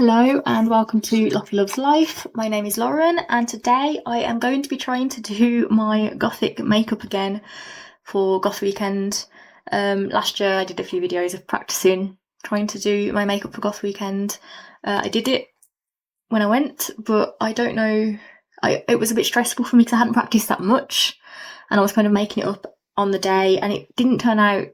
Hello and welcome to Loppy Loves Life. My name is Lauren and today I am going to be trying to do my gothic makeup again for Goth Weekend. Last year I did a few videos of practicing trying to do my makeup for Goth Weekend. I did it when I went, but I don't know, it was a bit stressful for me because I hadn't practiced that much and I was kind of making it up on the day and it didn't turn out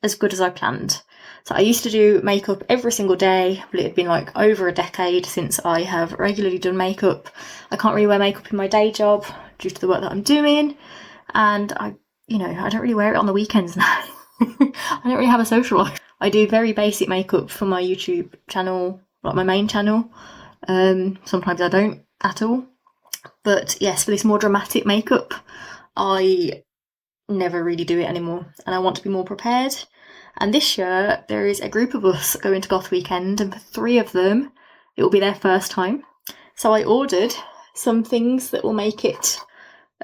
as good as I planned. So I used to do makeup every single day, but it had been like over a decade since I have regularly done makeup. I can't really wear makeup in my day job due to the work that I'm doing, and I don't really wear it on the weekends now. I don't really have a social life. I do very basic makeup for my YouTube channel, like my main channel. Sometimes I don't at all. But yes, for this more dramatic makeup, I never really do it anymore, and I want to be more prepared. And this year there is a group of us going to Goth Weekend, and for 3 of them it will be their first time. So I ordered some things that will make it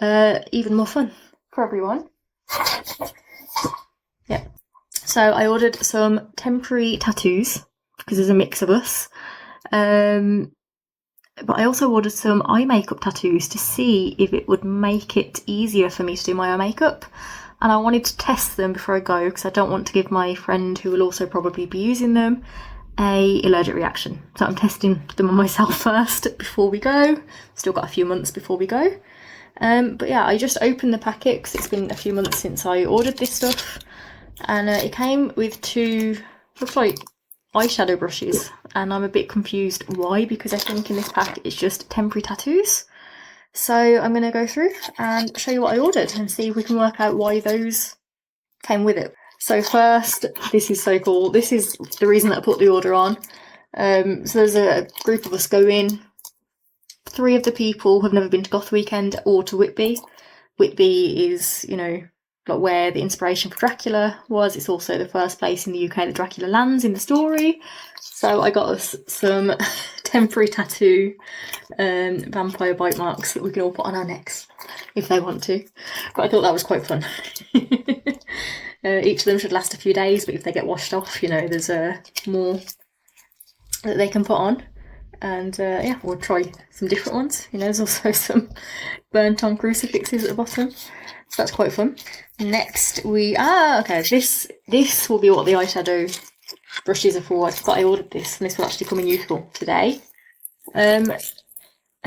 even more fun for everyone. Yeah. So I ordered some temporary tattoos because there's a mix of us. But I also ordered some eye makeup tattoos to see if it would make it easier for me to do my eye makeup. And I wanted to test them before I go because I don't want to give my friend, who will also probably be using them, an allergic reaction. So I'm testing them on myself first before we go. Still got a few months before we go. But yeah, I just opened the packet because it's been a few months since I ordered this stuff. And it came with 2, looks like eyeshadow brushes. And I'm a bit confused why, because I think in this pack it's just temporary tattoos. So I'm going to go through and show you what I ordered and see if we can work out why those came with it. So first, this is so cool. This is the reason that I put the order on. So there's a group of us going. 3 of the people have never been to Goth Weekend or to Whitby. Whitby is, like where the inspiration for Dracula was. It's also the first place in the UK that Dracula lands in the story. So I got us some temporary tattoo vampire bite marks that we can all put on our necks if they want to. But I thought that was quite fun. Each of them should last a few days, but if they get washed off, there's more that they can put on. And yeah, we'll try some different ones. There's also some burnt on crucifixes at the bottom. So that's quite fun. Next this will be what the eyeshadow brushes are for. I forgot I ordered this and this will actually come in useful today. I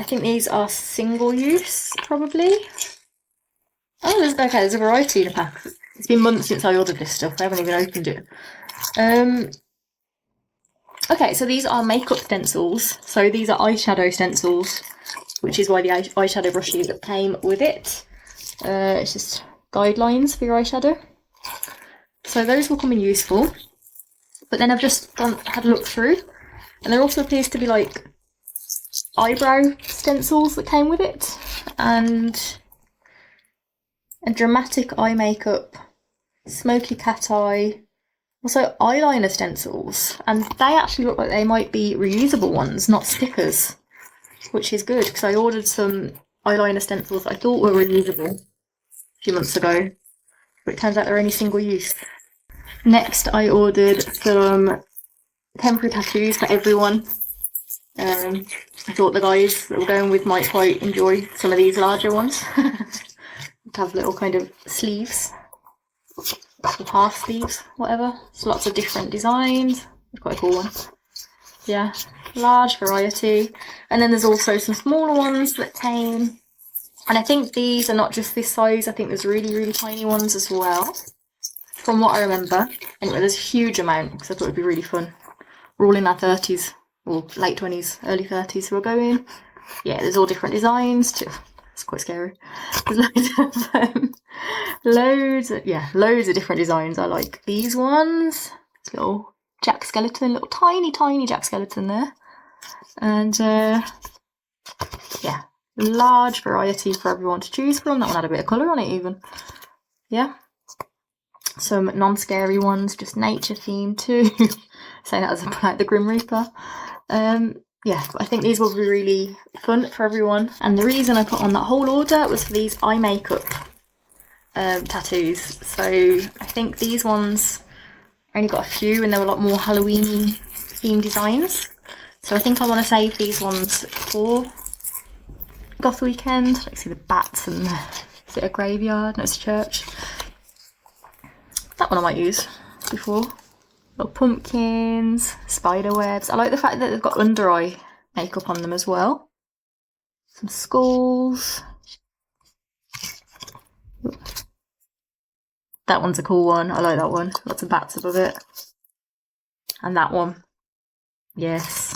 think these are single use, probably. Oh, there's a variety in a pack. It's been months since I ordered this stuff. I haven't even opened it. Okay, so these are makeup stencils. So these are eyeshadow stencils, which is why the eyeshadow brushes came with it. It's just guidelines for your eyeshadow. So those will come in useful. But then I've just had a look through, and there also appears to be like eyebrow stencils that came with it, and a dramatic eye makeup, smoky cat eye, also eyeliner stencils, and they actually look like they might be reusable ones, not stickers, which is good because I ordered some eyeliner stencils I thought were reusable a few months ago, but it turns out they're only single use. Next, I ordered some temporary tattoos for everyone. I thought the guys that were going with might quite enjoy some of these larger ones. To have little kind of sleeves, or half sleeves, whatever. So lots of different designs. It's quite a cool one. Yeah, large variety. And then there's also some smaller ones that came. And I think these are not just this size. I think there's really, really tiny ones as well, from what I remember. Anyway, there's a huge amount because I thought it'd be really fun. We're all in our 30s, or late 20s, early 30s, so we're going. Yeah, there's all different designs too. It's quite scary. There's loads of different designs. I like these ones. This little Jack Skeleton, little tiny Jack Skeleton there. And yeah, large variety for everyone to choose from. That one had a bit of colour on it even. Yeah. Some non-scary ones, just nature themed too. Saying that as like the Grim Reaper. Yeah, but I think these will be really fun for everyone. And the reason I put on that whole order was for these eye makeup tattoos. So I think these ones, I only got a few and there were a lot more Halloween themed designs. So I think I want to save these ones for Goth Weekend. Like, see the bats and the, is it a graveyard? No, it's a church. That one I might use before. Little pumpkins, spider webs. I like the fact that they've got under eye makeup on them as well. Some skulls. That one's a cool one. I like that one. Lots of bats above it. And that one. Yes.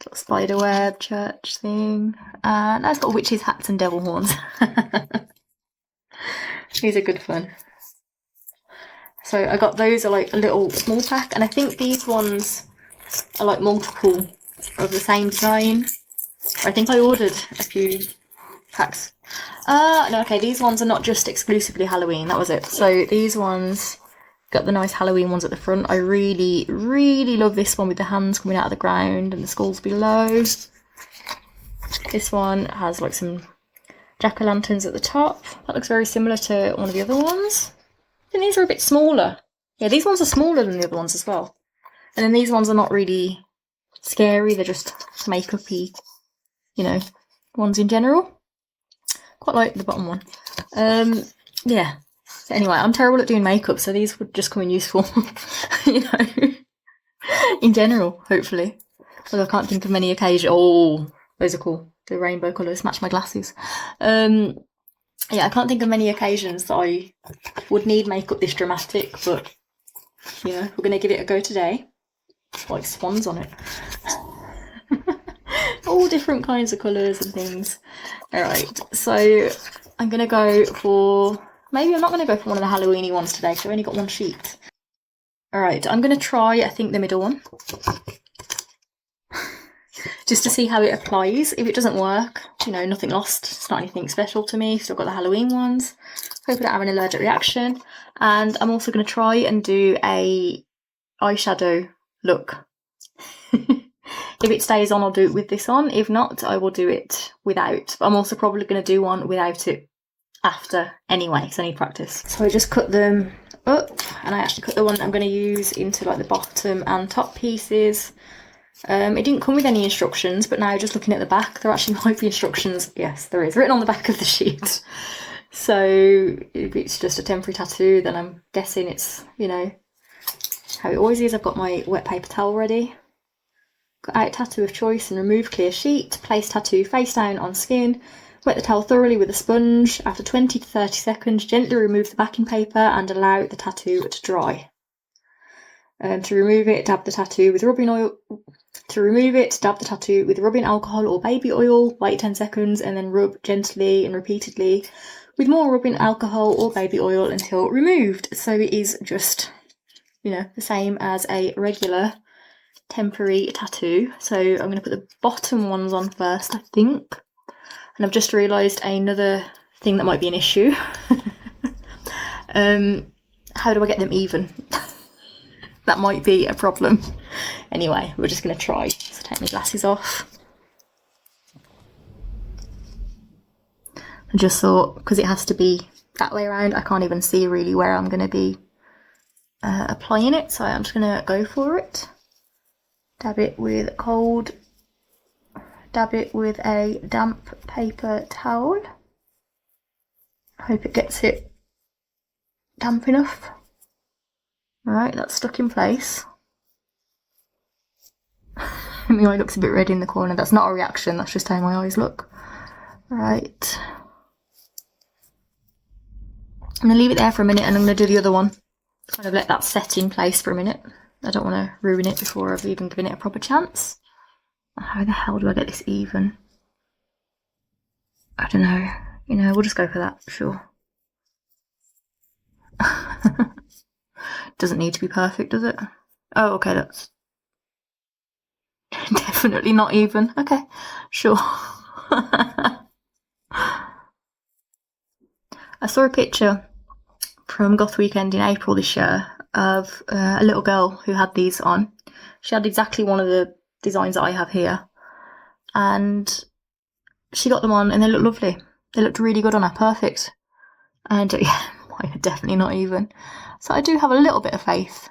Little spider web church thing. And that's got witches' hats and devil horns. These are good fun. So I got those are like a little small pack, and I think these ones are like multiple of the same design. I think I ordered a few packs. No, okay, these ones are not just exclusively Halloween, that was it. So these ones got the nice Halloween ones at the front. I really, really love this one with the hands coming out of the ground and the skulls below. This one has like some jack-o'-lanterns at the top. That looks very similar to one of the other ones. And these are a bit smaller. Yeah, these ones are smaller than the other ones as well. And then these ones are not really scary, they're just makeup-y, you know, ones in general. Quite like the bottom one. Yeah. So anyway, I'm terrible at doing makeup, so these would just come in useful, you know, in general, hopefully. Although I can't think of many occasions. Oh, those are cool. The rainbow colours match my glasses. Yeah, I can't think of many occasions that I would need makeup this dramatic, but, you know, we're going to give it a go today. Like swans on it. All different kinds of colours and things. Alright, so I'm going to go for... Maybe I'm not going to go for one of the Halloween-y ones today, because I've only got one sheet. Alright, I'm going to try, I think, the middle one. Just to see how it applies. If it doesn't work, you know, nothing lost. It's not anything special to me. Still got the Halloween ones. Hope I don't have an allergic reaction. And I'm also going to try and do a eyeshadow look. If it stays on, I'll do it with this on. If not, I will do it without. But I'm also probably going to do one without it after anyway, because I need practice. So I just cut them up, and I actually cut the one that I'm going to use into like the bottom and top pieces. It didn't come with any instructions, but now just looking at the back, there actually might be instructions. Yes, there is, written on the back of the sheet. So if it's just a temporary tattoo, then I'm guessing it's, you know, how it always is. I've got my wet paper towel ready. Cut out tattoo of choice and remove clear sheet. Place tattoo face down on skin. Wet the towel thoroughly with a sponge. After 20 to 30 seconds, gently remove the backing paper and allow the tattoo to dry. To remove it, dab the tattoo with rubbing oil. To remove it, dab the tattoo with rubbing alcohol or baby oil. Wait 10 seconds and then rub gently and repeatedly with more rubbing alcohol or baby oil until removed. So it is just, you know, the same as a regular temporary tattoo. So I'm going to put the bottom ones on first, I think. And I've just realised another thing that might be an issue. How do I get them even? That might be a problem. Anyway, we're just going to try. So take my glasses off. I just thought, because it has to be that way around, I can't even see really where I'm going to be applying it. So I'm just going to go for it. Dab it with cold. Dab it with a damp paper towel. Hope it gets it damp enough. Right, that's stuck in place. My eye looks a bit red in the corner. That's not a reaction, that's just how my eyes look. Right. I'm going to leave it there for a minute and I'm going to do the other one. Kind of let that set in place for a minute. I don't want to ruin it before I've even given it a proper chance. How the hell do I get this even? I don't know. You know, we'll just go for that, sure. Doesn't need to be perfect, does it? Oh, okay, that's definitely not even. Okay, sure. I saw a picture from Goth Weekend in April this year of a little girl who had these on. She had exactly one of the designs that I have here. And she got them on and they looked lovely. They looked really good on her, perfect. And yeah, mine are definitely not even. So I do have a little bit of faith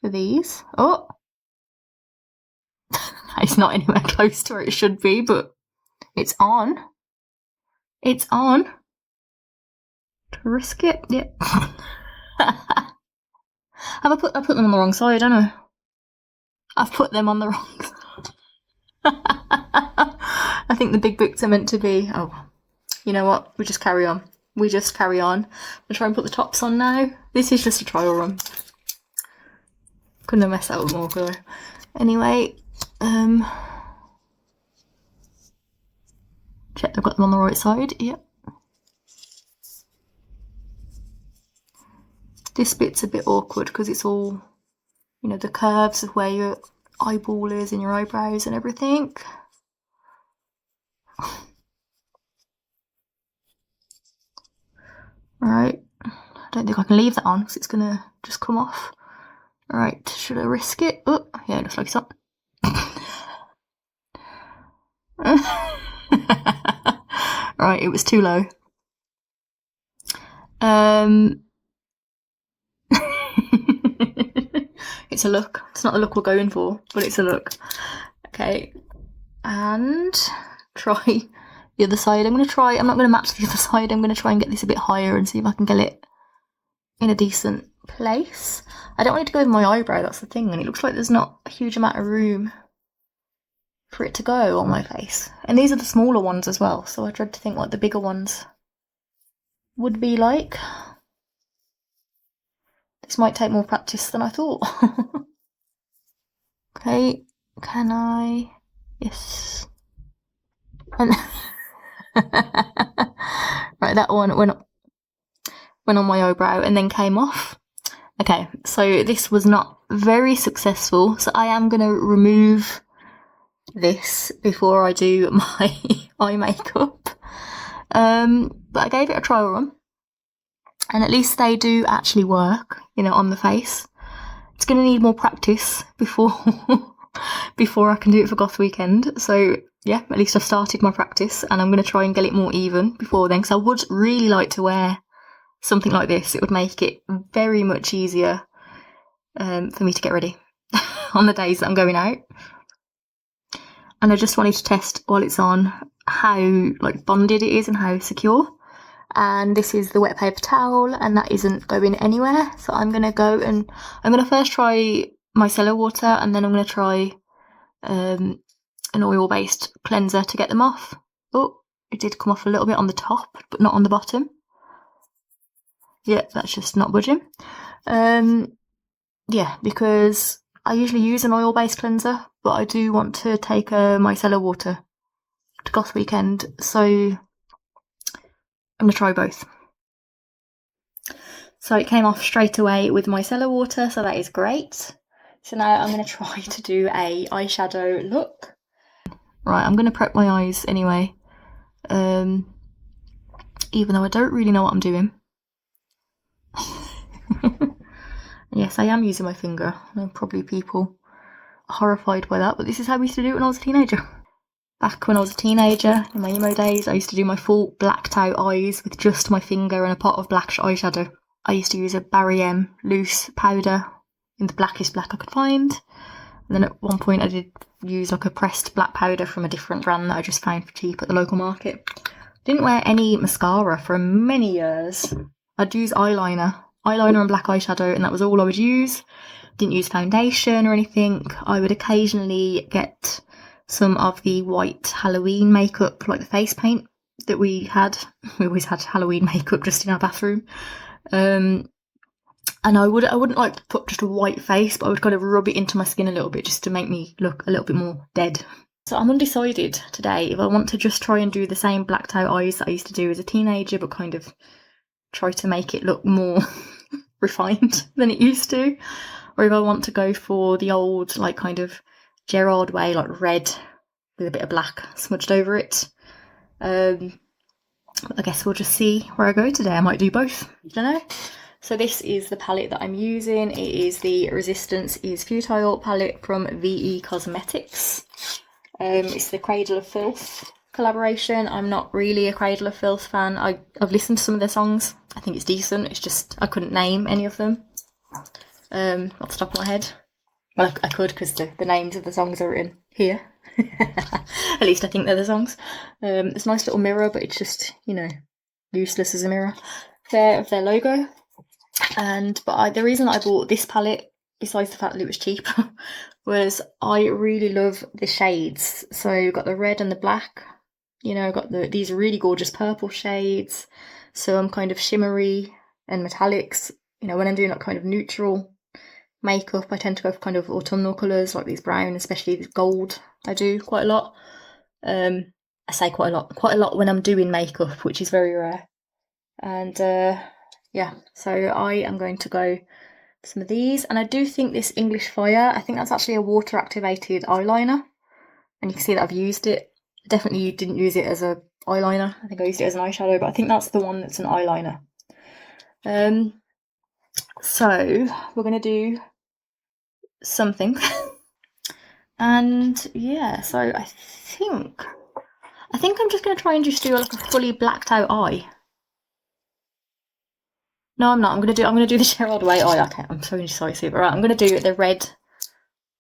for these. Oh! It's not anywhere close to where it should be, but it's on. It's on. To risk it, yeah. I put them on the wrong side, haven't I? I've put them on the wrong side. I think the big books are meant to be... Oh, you know what? We just carry on. I'm going to try and put the tops on now. This is just a trial run. Couldn't have messed that up more, could I? Anyway, check I've got them on the right side. Yep. This bit's a bit awkward because it's all, you know, the curves of where your eyeball is and your eyebrows and everything. Alright, I don't think I can leave that on because it's going to just come off. Alright, should I risk it? Oh, yeah, it looks like it's on. Right, it was too low. It's a look. It's not the look we're going for, but it's a look. Okay, and try the other side. I'm not going to match the other side. I'm going to try and get this a bit higher and see if I can get it in a decent place. I don't want it to go over my eyebrow, that's the thing, and it looks like there's not a huge amount of room for it to go on my face. And these are the smaller ones as well, so I dread to think what the bigger ones would be like. This might take more practice than I thought. Okay, can I... Yes. And right, that one went on my eyebrow and then came off. Okay, so this was not very successful, so I am going to remove this before I do my eye makeup. But I gave it a trial run, and at least they do actually work, you know, on the face. It's going to need more practice before I can do it for Goth Weekend. So yeah, at least I've started my practice, and I'm going to try and get it more even before then, because I would really like to wear something like this. It would make it very much easier for me to get ready on the days that I'm going out. And I just wanted to test while it's on how like bonded it is and how secure. And this is the wet paper towel, and that isn't going anywhere. So I'm going to go and I'm going to first try micellar water, and then I'm going to try an oil-based cleanser to get them off. Oh, it did come off a little bit on the top, but not on the bottom. Yeah, that's just not budging. Yeah, because I usually use an oil-based cleanser, but I do want to take a micellar water to Goth Weekend, so I'm going to try both. So it came off straight away with micellar water, so that is great. So now I'm going to try to do a eyeshadow look. Right, I'm going to prep my eyes anyway, even though I don't really know what I'm doing. Yes, I am using my finger. I know probably people are horrified by that, but this is how we used to do it when I was a teenager. Back when I was a teenager, in my emo days, I used to do my full blacked out eyes with just my finger and a pot of black eyeshadow. I used to use a Barry M loose powder in the blackest black I could find. And then at one point I did use like a pressed black powder from a different brand that I just found for cheap at the local market. Didn't wear any mascara for many years. I'd use eyeliner and black eyeshadow, and that was all I would use. Didn't use foundation or anything. I would occasionally get some of the white Halloween makeup, like the face paint that we had. We always had Halloween makeup just in our bathroom. And I wouldn't like to put just a white face, but I would kind of rub it into my skin a little bit just to make me look a little bit more dead. So I'm undecided today if I want to just try and do the same blacked out eyes that I used to do as a teenager, but kind of try to make it look more refined than it used to, or if I want to go for the old like kind of Gerard Way, like red with a bit of black smudged over it. I guess we'll just see where I go today. I might do both, I don't know. So this is the palette that I'm using. It is the Resistance is Futile palette from VE Cosmetics. It's the Cradle of Filth collaboration. I'm not really a Cradle of Filth fan. I've listened to some of their songs. I think it's decent. It's just I couldn't name any of them. off the top of my head. Well, I could, because the names of the songs are written here. At least I think they're the songs. It's a nice little mirror, but it's just, useless as a mirror. Of their logo. But the reason that I bought this palette, besides the fact that it was cheap, was I really love the shades. So you've got the red and the black. I've got these really gorgeous purple shades. So I'm kind of shimmery and metallics. When I'm doing that kind of neutral makeup, I tend to go for kind of autumnal colours, like these brown, especially the gold. I do quite a lot. I say quite a lot when I'm doing makeup, which is very rare. And yeah, so I am going to go for some of these. And I do think this English Fire, I think that's actually a water activated eyeliner, and you can see that I've used it. Definitely didn't use it as a eyeliner. I think I used it as an eyeshadow, but I think that's the one that's an eyeliner. So we're going to do something. And yeah, so I think I'm just going to try and just do like a fully blacked out eye. No, I'm not. I'm going to do the Gerard Way eye. Okay, I'm so indecisive. Alright, I'm going to do the red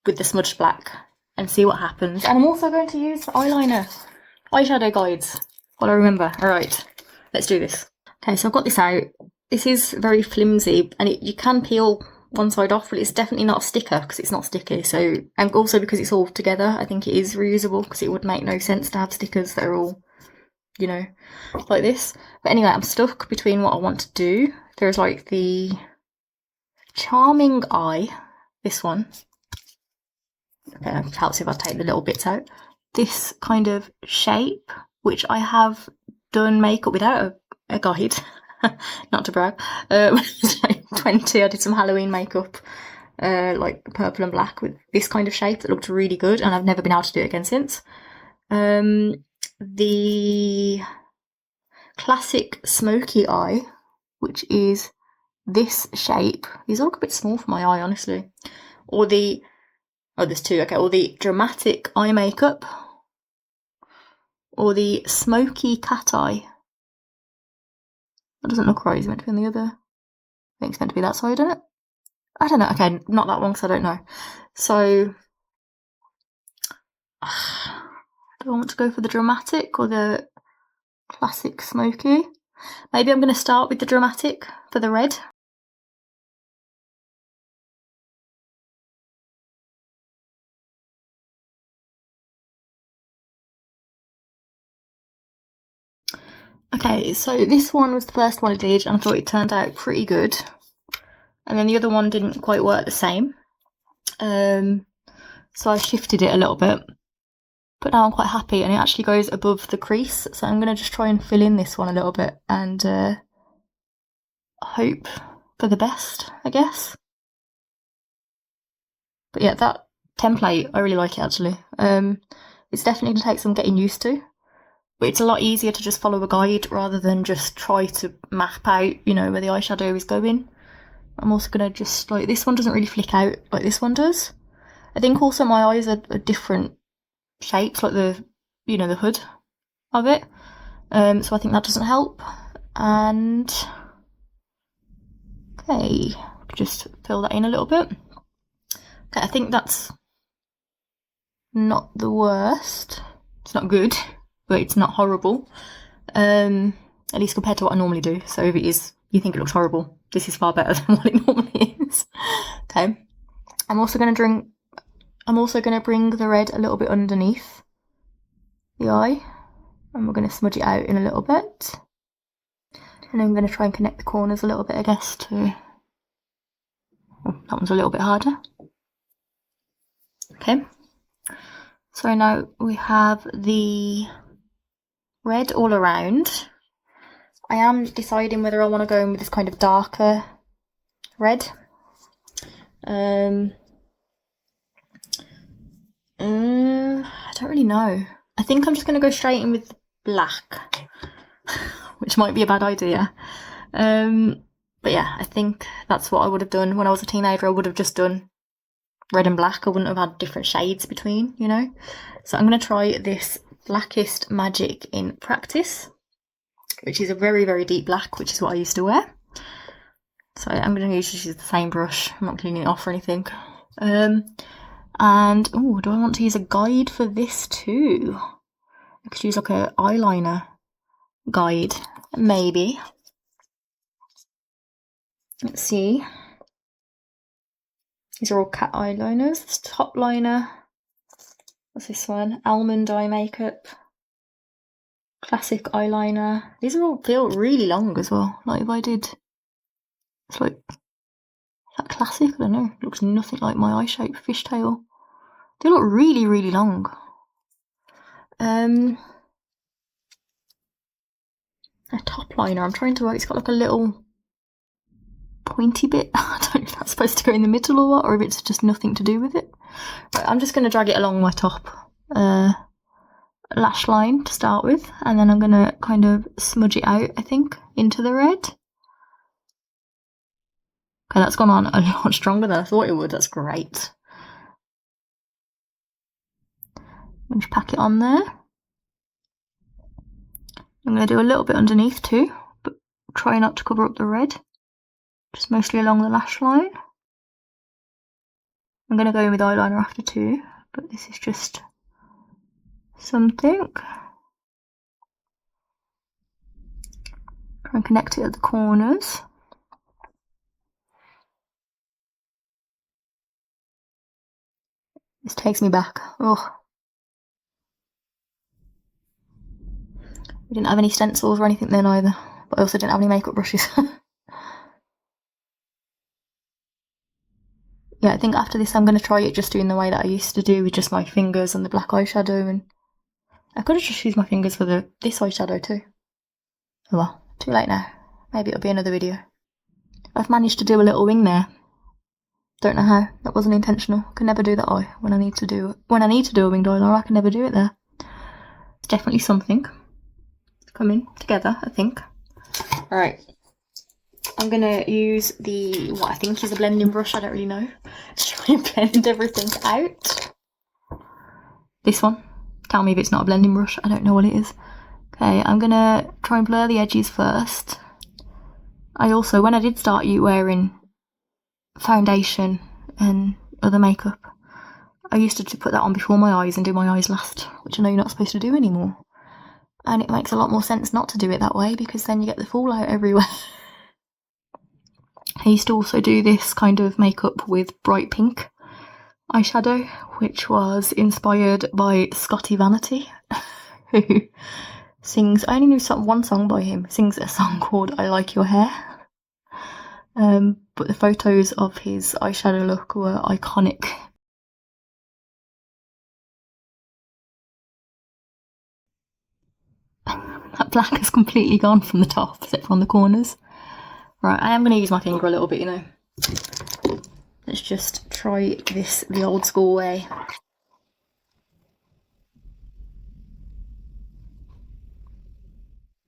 with the smudged black and see what happens. And I'm also going to use the eyeshadow guides, what I remember. Alright, let's do this. Okay, so I've got this out. This is very flimsy, and you can peel one side off, but it's definitely not a sticker because it's not sticky. So, and also because it's all together, I think it is reusable, because it would make no sense to have stickers that are all, like this. But anyway, I'm stuck between what I want to do. There's like the Charming Eye, this one. Okay, it helps if I take the little bits out. This kind of shape, which I have done makeup without a guide. Not to brag. When I was like 20, I did some Halloween makeup, like purple and black, with this kind of shape that looked really good, and I've never been able to do it again since. The Classic Smoky Eye, which is this shape. These all look a bit small for my eye, honestly. Or there's two, okay. Or the Dramatic Eye Makeup. Or the Smoky Cat Eye. That doesn't look right. It's meant to be on the other. I think it's meant to be that side, isn't it? I don't know. Okay, not that one, because I don't know. So, do I want to go for the Dramatic or the Classic Smoky? Maybe I'm going to start with the Dramatic for the red. Okay, so this one was the first one I did, and I thought it turned out pretty good. And then the other one didn't quite work the same. So I shifted it a little bit. But now I'm quite happy, and it actually goes above the crease. So I'm going to just try and fill in this one a little bit and hope for the best, I guess. But yeah, that template, I really like it actually. It's definitely going to take some getting used to. But it's a lot easier to just follow a guide rather than just try to map out, where the eyeshadow is going. I'm also going to just, like, this one doesn't really flick out like this one does. I think also my eyes are different shapes, like the hood of it. So I think that doesn't help. And, okay, just fill that in a little bit. Okay, I think that's not the worst. It's not good, but it's not horrible. At least compared to what I normally do. So if it is, you think it looks horrible, this is far better than what it normally is. Okay. I'm also going to bring the red a little bit underneath the eye. And we're going to smudge it out in a little bit. And then I'm going to try and connect the corners a little bit, I guess, to... Oh, that one's a little bit harder. Okay. So now we have the red all around. I am deciding whether I want to go in with this kind of darker red. I don't really know. I think I'm just going to go straight in with black, which might be a bad idea. But yeah, I think that's what I would have done when I was a teenager. I would have just done red and black. I wouldn't have had different shades between, So I'm going to try this Blackest Magic in Practice, which is a very, very deep black, which is what I used to wear. So I'm going to use the same brush. I'm not cleaning it off or anything. And, oh, do I want to use a guide for this too? I could use like a eyeliner guide, maybe. Let's see. These are all cat eyeliners. This top liner. What's this one? Almond eye makeup. Classic eyeliner. These are all feel really long as well. Like if I did, it's like, is that classic? I don't know. It looks nothing like my eye shape fishtail. They look really, really long. A top liner. I'm trying to work. It's got like a little pointy bit. I don't know if that's supposed to go in the middle or what, or if it's just nothing to do with it. Right, I'm just going to drag it along my top lash line to start with, and then I'm going to kind of smudge it out, I think, into the red. Okay, that's gone on a lot stronger than I thought it would. That's great. I'm just pack it on there. I'm going to do a little bit underneath too, but try not to cover up the red. Just mostly along the lash line. I'm going to go in with eyeliner after too, but this is just something. Try and connect it at the corners. This takes me back. Oh. We didn't have any stencils or anything then either, but I also didn't have any makeup brushes. Yeah, I think after this I'm going to try it just doing the way that I used to do with just my fingers and the black eyeshadow, and I could have just used my fingers for this eyeshadow too. Oh well, too late now. Maybe it'll be another video. I've managed to do a little wing there. Don't know how. That wasn't intentional. Can never do that eye when I need to do a winged eyeliner. I can never do it there. It's definitely something coming together, I think. Alright. I'm going to use what I think is a blending brush, I don't really know, to try and blend everything out. This one. Tell me if it's not a blending brush, I don't know what it is. Okay, I'm going to try and blur the edges first. I also, when I did start wearing foundation and other makeup, I used to put that on before my eyes and do my eyes last, which I know you're not supposed to do anymore. And it makes a lot more sense not to do it that way, because then you get the fallout everywhere. I used to also do this kind of makeup with bright pink eyeshadow, which was inspired by Scotty Vanity, who sings, I only knew one song by him, sings a song called I Like Your Hair. But the photos of his eyeshadow look were iconic. That black has completely gone from the top, except for on the corners. Right, I am going to use my finger a little bit, you know. Let's just try this the old school way.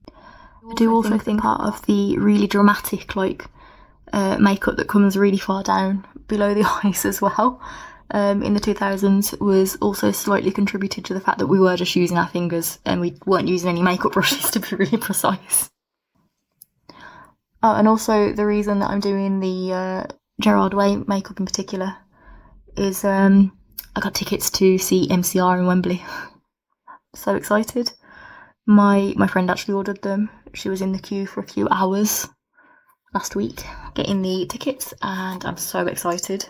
I do also think part of the really dramatic, makeup that comes really far down below the eyes as well, in the 2000s, was also slightly contributed to the fact that we were just using our fingers and we weren't using any makeup brushes, to be really precise. Oh, and also the reason that I'm doing the Gerard Way makeup in particular is I got tickets to see MCR in Wembley. So excited. My friend actually ordered them. She was in the queue for a few hours last week getting the tickets, and I'm so excited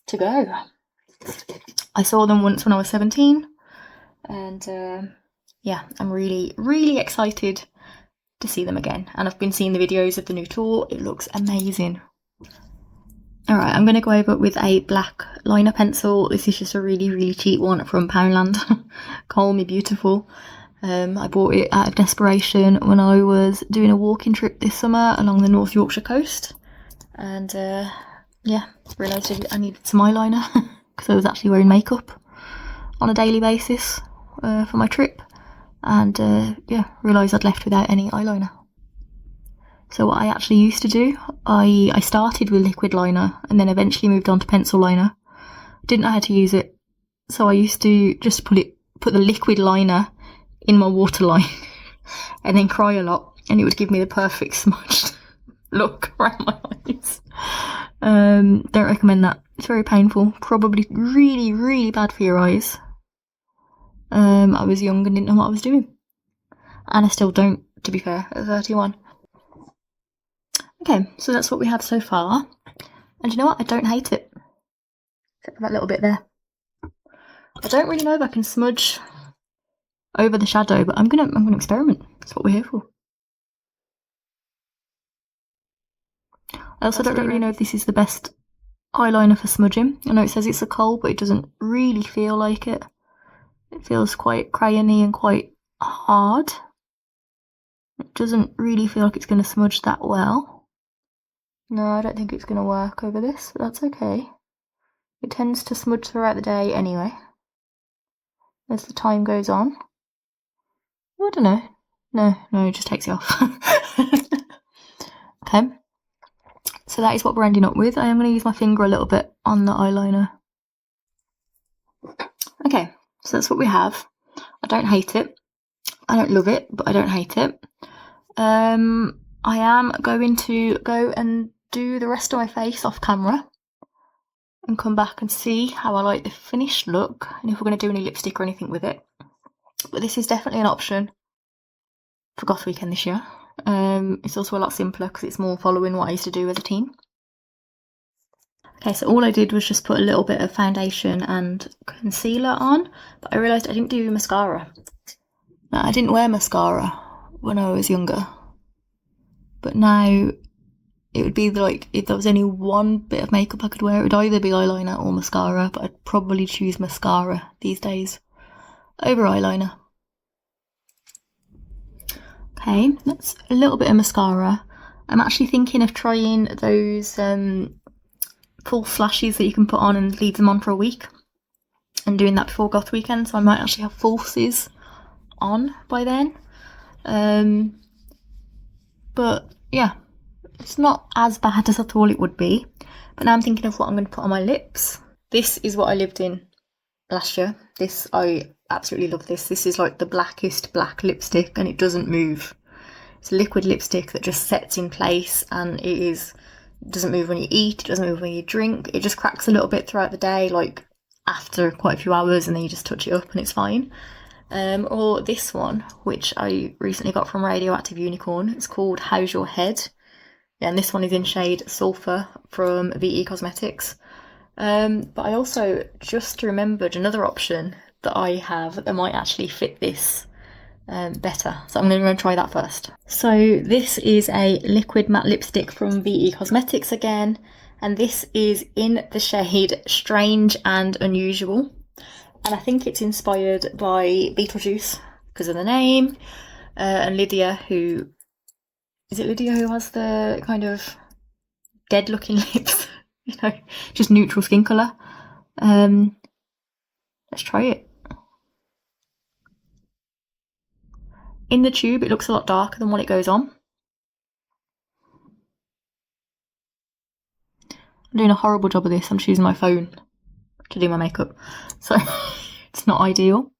to go. I saw them once when I was 17, and yeah, I'm really, really excited to see them again. And I've been seeing the videos of the new tour. It looks amazing. Alright, I'm going to go over with a black liner pencil. This is just a really, really cheap one from Poundland. Call me beautiful. I bought it out of desperation when I was doing a walking trip this summer along the North Yorkshire coast. And yeah, realised I needed some eyeliner because I was actually wearing makeup on a daily basis for my trip. And yeah, realised I'd left without any eyeliner. So what I actually used to do, I started with liquid liner and then eventually moved on to pencil liner. Didn't know how to use it, so I used to just put the liquid liner in my waterline and then cry a lot, and it would give me the perfect smudge. look around my eyes. Don't recommend that. It's very painful. Probably really, really bad for your eyes. I was young and didn't know what I was doing. And I still don't, to be fair, at 31. Okay, so that's what we have so far. And you know what? I don't hate it. Except for that little bit there. I don't really know if I can smudge over the shadow, but I'm gonna experiment. That's what we're here for. I also don't really know if this is the best eyeliner for smudging. I know it says it's a kohl, but it doesn't really feel like it. It feels quite crayony and quite hard. It doesn't really feel like it's going to smudge that well. No, I don't think it's going to work over this, but that's okay. It tends to smudge throughout the day anyway, as the time goes on. I don't know. No, it just takes it off. Okay. So that is what we're ending up with. I am going to use my finger a little bit on the eyeliner. Okay, so that's what we have. I don't hate it. I don't love it, but I don't hate it. I am going to go and do the rest of my face off camera and come back and see how I like the finished look and if we're going to do any lipstick or anything with it. But this is definitely an option for Goth Weekend this year. It's also a lot simpler because it's more following what I used to do as a teen. Okay, so all I did was just put a little bit of foundation and concealer on, but I realised I didn't do mascara. Now, I didn't wear mascara when I was younger, but now it would be like, if there was only one bit of makeup I could wear, it would either be eyeliner or mascara, but I'd probably choose mascara these days over eyeliner. Okay, that's a little bit of mascara. I'm actually thinking of trying those false lashes that you can put on and leave them on for a week, and doing that before Goth Weekend, so I might actually have falsies on by then. But yeah, it's not as bad as I thought it would be. But now I'm thinking of what I'm going to put on my lips. This is what I lived in last year. This, I absolutely love this. This is like the blackest black lipstick and it doesn't move. It's a liquid lipstick that just sets in place, and it doesn't move when you eat, it doesn't move when you drink. It just cracks a little bit throughout the day, like after quite a few hours, and then you just touch it up and it's fine. Or this one, which I recently got from Radioactive Unicorn. It's called How's Your Head? Yeah, and this one is in shade Sulphur from VE Cosmetics. But I also just remembered another option that I have that might actually fit this better. So I'm going to try that first. So this is a liquid matte lipstick from VE Cosmetics again. And this is in the shade Strange and Unusual. And I think it's inspired by Beetlejuice because of the name. And Lydia, who... Is it Lydia who has the kind of dead looking lips? You know, just neutral skin colour. Let's try it. In the tube, it looks a lot darker than what it goes on. I'm doing a horrible job of this. I'm just using my phone to do my makeup, so it's not ideal.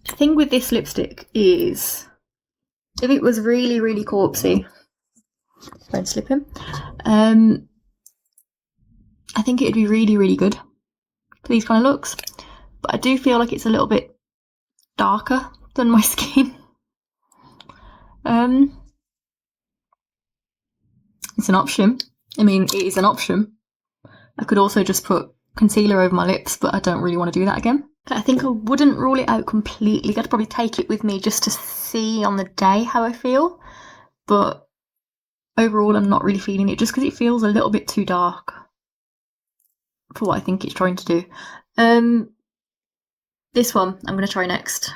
The thing with this lipstick is, if it was really, really corpsey, don't slip him, I think it would be really, really good for these kind of looks. But I do feel like it's a little bit darker than my skin. It's an option. I mean, it is an option. I could also just put concealer over my lips, but I don't really want to do that again. I think I wouldn't rule it out completely. I'd probably take it with me just to see on the day how I feel. But overall, I'm not really feeling it, just because it feels a little bit too dark for what I think it's trying to do. This one I'm going to try next.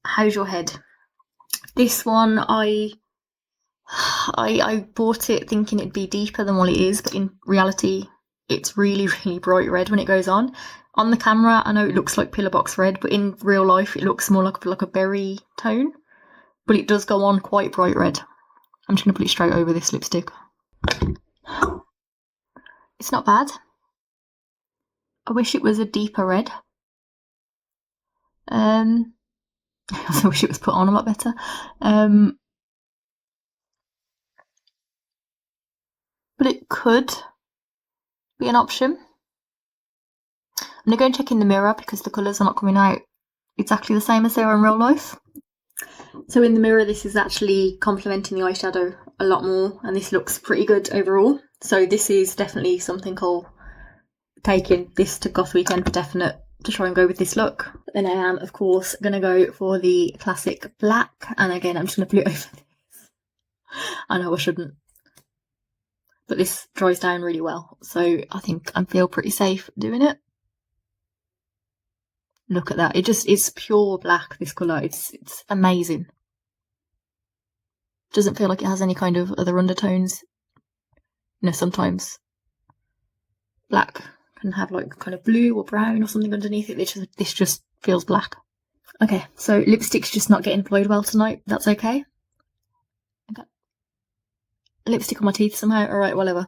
How's Your Head? This one, I bought it thinking it'd be deeper than what it is, but in reality, it's really, really bright red when it goes on. On the camera, I know it looks like pillar box red, but in real life, it looks more like a berry tone. But it does go on quite bright red. I'm just going to put it straight over this lipstick. It's not bad. I wish it was a deeper red. I wish it was put on a lot better. But it could be an option. I'm going to go and check in the mirror because the colours are not coming out exactly the same as they are in real life. So in the mirror, this is actually complementing the eyeshadow a lot more, and this looks pretty good overall. So this is definitely something I'll take in this to Goth Weekend for definite, to try and go with this look. But then I am, of course, going to go for the classic black, and again, I'm just going to put it over this. I know I shouldn't, but this dries down really well, so I think I feel pretty safe doing it. Look at that, it's pure black, this colour, it's amazing. Doesn't feel like it has any kind of other undertones. You know, sometimes black can have like kind of blue or brown or something underneath it. This just feels black. Okay, so lipstick's just not getting applied well tonight. That's okay. I got lipstick on my teeth somehow. Alright, whatever.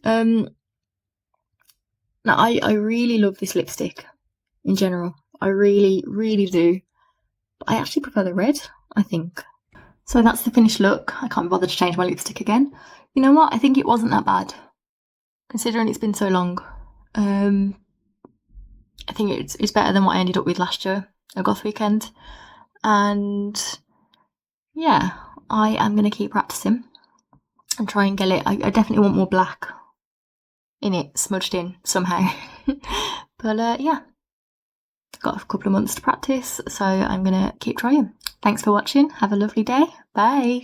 Now I really love this lipstick in general. I really, really do. But I actually prefer the red, I think. So that's the finished look. I can't be bothered to change my lipstick again. You know what? I think it wasn't that bad, considering it's been so long. I think it's better than what I ended up with last year at Goth Weekend. And yeah, I am going to keep practicing and try and get it. I definitely want more black in it, smudged in somehow. But yeah, got a couple of months to practice, so I'm going to keep trying. Thanks for watching. Have a lovely day. Bye.